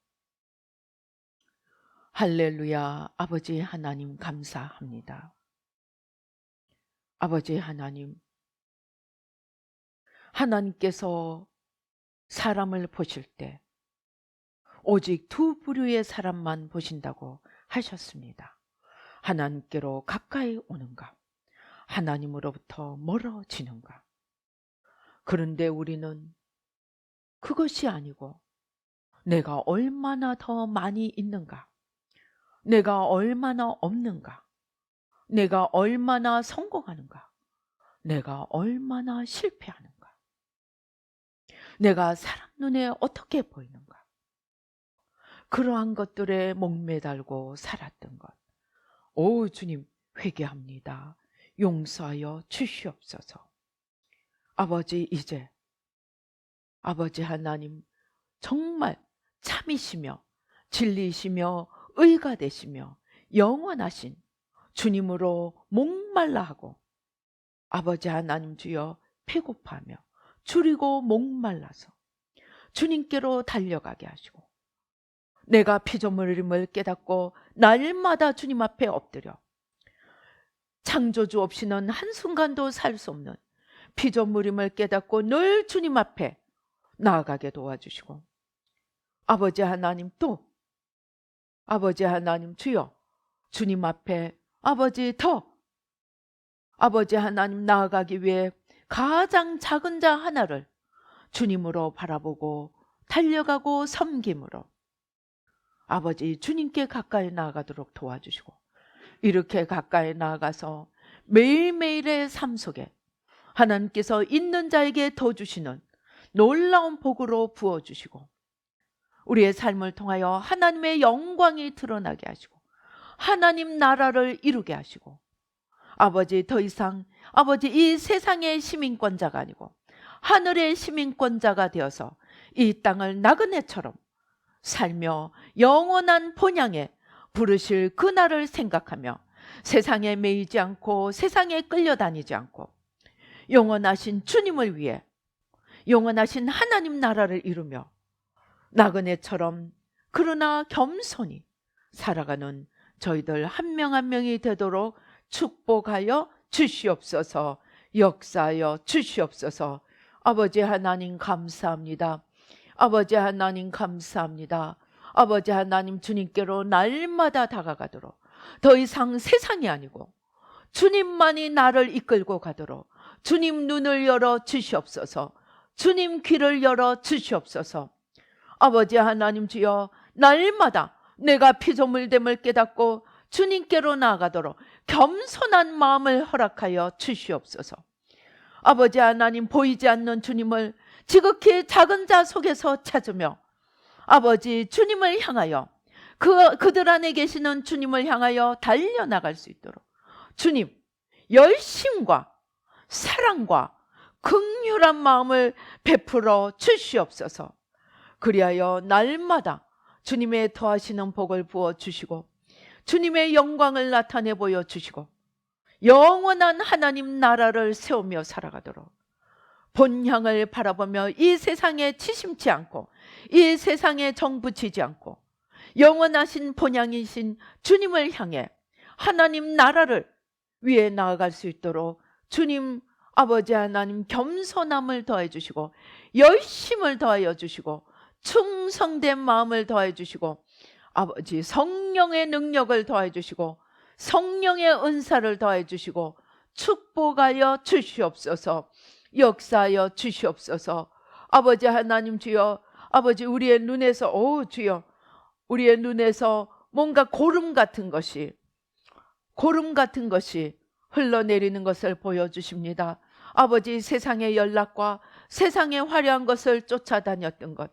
할렐루야. 아버지 하나님 감사합니다. 아버지 하나님, 하나님께서 사람을 보실 때 오직 두 부류의 사람만 보신다고 하셨습니다. 하나님께로 가까이 오는가, 하나님으로부터 멀어지는가. 그런데 우리는 그것이 아니고 내가 얼마나 더 많이 있는가, 내가 얼마나 없는가? 내가 얼마나 성공하는가? 내가 얼마나 실패하는가? 내가 사람 눈에 어떻게 보이는가? 그러한 것들에 목매달고 살았던 것. 오 주님, 회개합니다. 용서하여 주시옵소서. 아버지, 이제 아버지 하나님 정말 참이시며 진리이시며 의가 되시며 영원하신 주님으로 목말라 하고, 아버지 하나님 주여 배고파하며 줄이고 목말라서 주님께로 달려가게 하시고, 내가 피조물임을 깨닫고 날마다 주님 앞에 엎드려 창조주 없이는 한순간도 살 수 없는 피조물임을 깨닫고 늘 주님 앞에 나아가게 도와주시고, 아버지 하나님 또 아버지 하나님 주여 주님 앞에 아버지 하나님 나아가기 위해 가장 작은 자 하나를 주님으로 바라보고 달려가고 섬김으로 아버지 주님께 가까이 나아가도록 도와주시고, 이렇게 가까이 나아가서 매일매일의 삶 속에 하나님께서 있는 자에게 더 주시는 놀라운 복으로 부어주시고, 우리의 삶을 통하여 하나님의 영광이 드러나게 하시고 하나님 나라를 이루게 하시고, 아버지 더 이상 아버지 이 세상의 시민권자가 아니고 하늘의 시민권자가 되어서 이 땅을 나그네처럼 살며 영원한 본향에 부르실 그날을 생각하며 세상에 매이지 않고 세상에 끌려다니지 않고 영원하신 주님을 위해 영원하신 하나님 나라를 이루며 나그네처럼 그러나 겸손히 살아가는 저희들 한 명 한 명이 되도록 축복하여 주시옵소서. 역사하여 주시옵소서. 아버지 하나님 감사합니다. 아버지 하나님 감사합니다. 아버지 하나님 주님께로 날마다 다가가도록 더 이상 세상이 아니고 주님만이 나를 이끌고 가도록 주님 눈을 열어 주시옵소서. 주님 귀를 열어 주시옵소서. 아버지 하나님 주여, 날마다 내가 피조물됨을 깨닫고 주님께로 나아가도록 겸손한 마음을 허락하여 주시옵소서. 아버지 하나님, 보이지 않는 주님을 지극히 작은 자 속에서 찾으며 아버지 주님을 향하여 그들 안에 계시는 주님을 향하여 달려나갈 수 있도록 주님 열심과 사랑과 긍휼한 마음을 베풀어 주시옵소서. 그리하여 날마다 주님의 더하시는 복을 부어 주시고 주님의 영광을 나타내 보여 주시고 영원한 하나님 나라를 세우며 살아가도록 본향을 바라보며 이 세상에 치심치 않고 이 세상에 정붙이지 않고 영원하신 본향이신 주님을 향해 하나님 나라를 위해 나아갈 수 있도록 주님 아버지 하나님 겸손함을 더해 주시고 열심을 더하여 주시고 충성된 마음을 더해 주시고 아버지 성령의 능력을 더해 주시고 성령의 은사를 더해 주시고 축복하여 주시옵소서. 역사하여 주시옵소서. 아버지 하나님 주여, 아버지 우리의 눈에서 주여, 우리의 눈에서 뭔가 고름 같은 것이 흘러내리는 것을 보여주십니다. 아버지 세상의 연락과 세상의 화려한 것을 쫓아다녔던 것,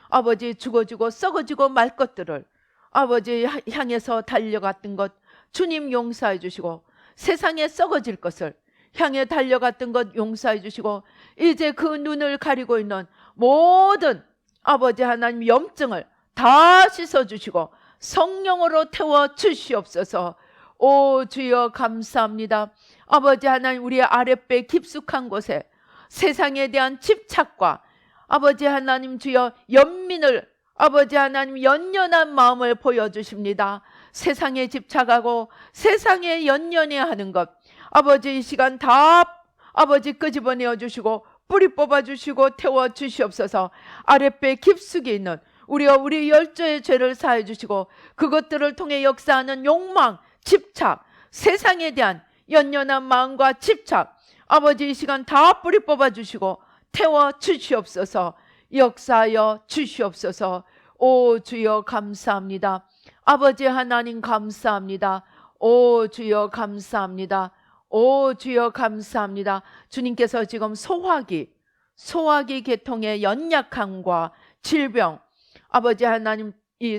아버지 죽어지고 썩어지고 말 것들을 아버지 향해서 달려갔던 것 주님 용서해 주시고, 세상에 썩어질 것을 향해 달려갔던 것 용서해 주시고, 이제 그 눈을 가리고 있는 모든 아버지 하나님 염증을 다 씻어주시고 성령으로 태워 주시옵소서. 오 주여 감사합니다. 아버지 하나님, 우리의 아랫배 깊숙한 곳에 세상에 대한 집착과 아버지 하나님 주여 연민을 아버지 하나님 연연한 마음을 보여주십니다. 세상에 집착하고 세상에 연연해야 하는 것 아버지 이 시간 다 아버지 끄집어내어 주시고 뿌리 뽑아주시고 태워주시옵소서. 아랫배 깊숙이 있는 우리 열조의 죄를 사해 주시고 그것들을 통해 역사하는 욕망, 집착, 세상에 대한 연연한 마음과 집착 아버지 이 시간 다 뿌리 뽑아주시고 태워주시옵소서. 역사하여 주시옵소서. 오 주여 감사합니다. 아버지 하나님 감사합니다. 오 주여 감사합니다. 오 주여 감사합니다. 주님께서 지금 소화기 계통의 연약함과 질병, 아버지 하나님 이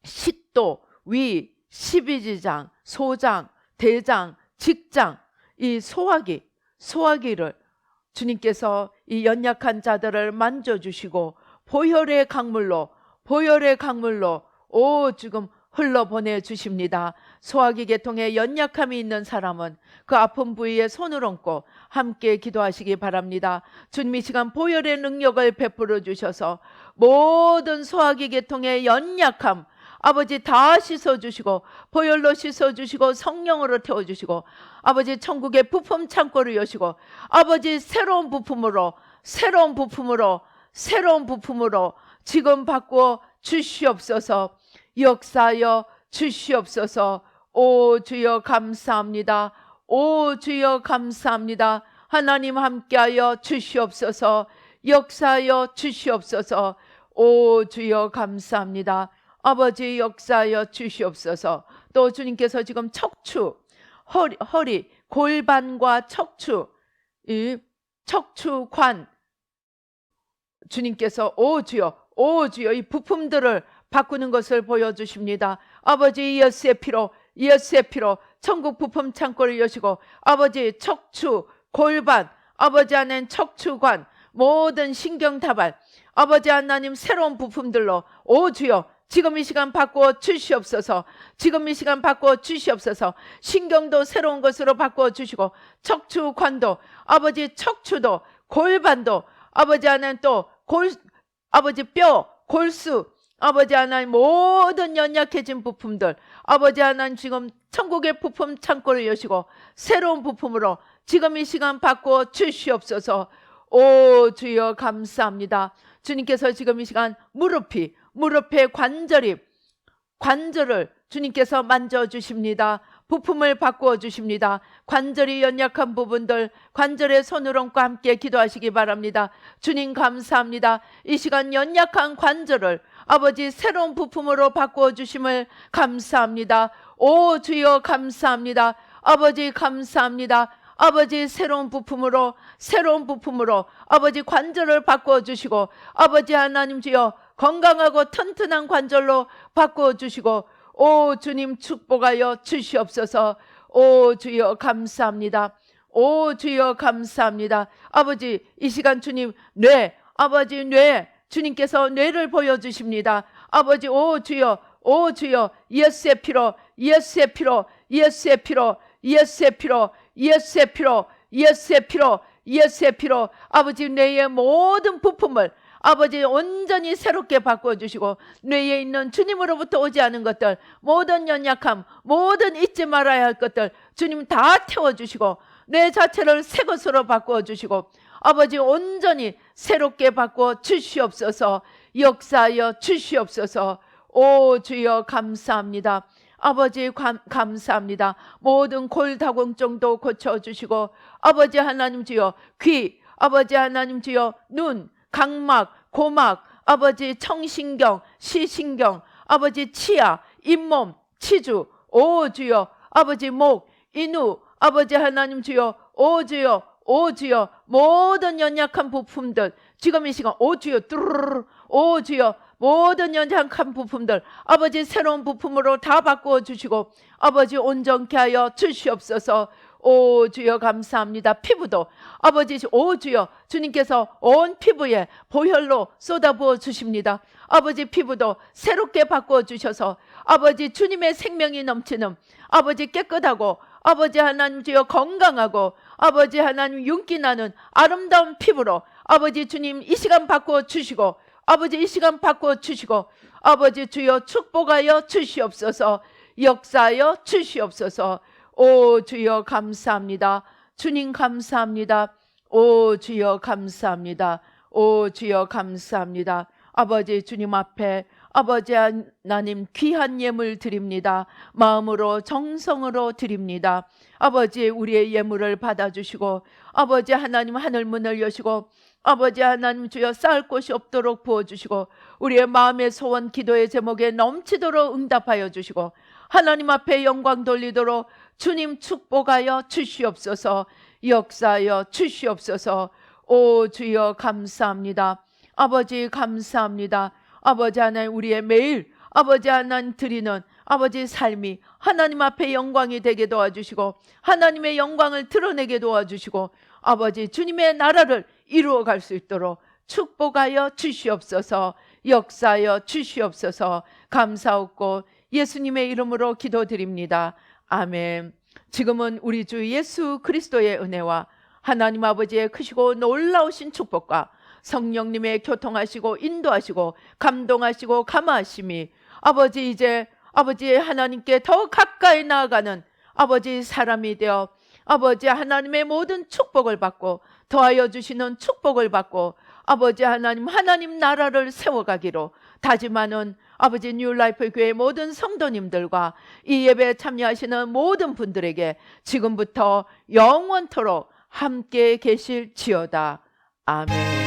식도, 위, 십이지장, 소장, 대장, 직장, 이 소화기를 주님께서 이 연약한 자들을 만져주시고 보혈의 강물로 지금 흘러보내 주십니다. 소화기 계통에 연약함이 있는 사람은 그 아픈 부위에 손을 얹고 함께 기도하시기 바랍니다. 주님 이 시간 보혈의 능력을 베풀어 주셔서 모든 소화기 계통의 연약함 아버지 다 씻어주시고 보혈로 씻어주시고 성령으로 태워주시고 아버지 천국의 부품 창고를 여시고 아버지 새로운 부품으로 지금 바꾸어 주시옵소서. 역사하여 주시옵소서. 오 주여 감사합니다. 오 주여 감사합니다. 하나님 함께하여 주시옵소서. 역사하여 주시옵소서. 오 주여 감사합니다. 아버지 역사하여 주시옵소서. 또 주님께서 지금 척추, 허리, 골반과 이 척추관 주님께서 오 주여 이 부품들을 바꾸는 것을 보여주십니다. 아버지 예수의 피로 천국 부품 창고를 여시고 아버지 척추, 골반, 아버지 안엔 척추관, 모든 신경다발 아버지 하나님 새로운 부품들로 오 주여 지금 이 시간 바꾸어 주시옵소서. 신경도 새로운 것으로 바꾸어 주시고 척추관도 아버지 척추도 골반도 아버지 안엔 또 아버지 뼈, 골수 아버지 하나님 모든 연약해진 부품들 아버지 하나님 지금 천국의 부품 창고를 여시고 새로운 부품으로 지금 이 시간 바꾸어 주시옵소서. 오 주여 감사합니다. 주님께서 지금 이 시간 무릎의 관절을 주님께서 만져주십니다. 부품을 바꾸어 주십니다. 관절이 연약한 부분들 관절에 손을 얹고 함께 기도하시기 바랍니다. 주님 감사합니다. 이 시간 연약한 관절을 아버지 새로운 부품으로 바꾸어 주심을 감사합니다. 오 주여 감사합니다. 아버지 감사합니다. 아버지 새로운 부품으로 아버지 관절을 바꾸어 주시고 아버지 하나님 주여 건강하고 튼튼한 관절로 바꾸어 주시고 오 주님 축복하여 주시옵소서. 오 주여 감사합니다. 오 주여 감사합니다. 아버지 이 시간 주님 뇌 주님께서 뇌를 보여주십니다. 아버지 오 주여 예수의 피로 아버지 뇌의 모든 부품을 아버지 온전히 새롭게 바꿔주시고 뇌에 있는 주님으로부터 오지 않은 것들 모든 연약함 모든 잊지 말아야 할 것들 주님 다 태워주시고 뇌 자체를 새 것으로 바꿔주시고 아버지 온전히 새롭게 바꿔 주시옵소서. 역사하여 주시옵소서. 오 주여 감사합니다. 아버지 감사합니다. 모든 골다공증도 고쳐주시고 아버지 하나님 주여 귀 아버지 하나님 주여 눈 각막 고막 아버지 청신경 시신경 아버지 치아 잇몸 치주 오 주여 아버지 목 인후 아버지 하나님 주여 오 주여 모든 연약한 부품들 지금 이 시간 오 주여 뚜루루루 오 주여 모든 연약한 부품들 아버지 새로운 부품으로 다 바꾸어 주시고 아버지 온전케 하여 주시옵소서. 오 주여 감사합니다. 피부도 아버지 오 주여 주님께서 온 피부에 보혈로 쏟아부어 주십니다. 아버지 피부도 새롭게 바꾸어 주셔서 아버지 주님의 생명이 넘치는 아버지 깨끗하고 아버지 하나님 주여 건강하고 아버지 하나님 윤기 나는 아름다운 피부로 아버지 주님 이 시간 바꾸어 주시고 아버지 이 시간 바꾸어 주시고 아버지 주여 축복하여 주시옵소서. 역사하여 주시옵소서. 오 주여 감사합니다. 주님 감사합니다. 오 주여 감사합니다. 오 주여 감사합니다. 아버지 주님 앞에 아버지 하나님 귀한 예물 드립니다. 마음으로 정성으로 드립니다. 아버지 우리의 예물을 받아주시고 아버지 하나님 하늘문을 여시고 아버지 하나님 주여 쌓을 곳이 없도록 부어주시고 우리의 마음의 소원 기도의 제목에 넘치도록 응답하여 주시고 하나님 앞에 영광 돌리도록 주님 축복하여 주시옵소서. 역사하여 주시옵소서. 오 주여 감사합니다. 아버지 감사합니다. 아버지 하나님 우리의 매일 아버지 하나님 드리는 아버지 삶이 하나님 앞에 영광이 되게 도와주시고 하나님의 영광을 드러내게 도와주시고 아버지 주님의 나라를 이루어갈 수 있도록 축복하여 주시옵소서. 역사하여 주시옵소서. 감사하고 예수님의 이름으로 기도드립니다. 아멘. 지금은 우리 주 예수 그리스도의 은혜와 하나님 아버지의 크시고 놀라우신 축복과 성령님의 교통하시고 인도하시고 감동하시고 감화하심이 아버지 이제 아버지 하나님께 더 가까이 나아가는 아버지 사람이 되어 아버지 하나님의 모든 축복을 받고 더하여 주시는 축복을 받고 아버지 하나님 나라를 세워가기로 다짐하는 아버지 뉴라이프 교회 모든 성도님들과 이 예배에 참여하시는 모든 분들에게 지금부터 영원토록 함께 계실지어다. 아멘.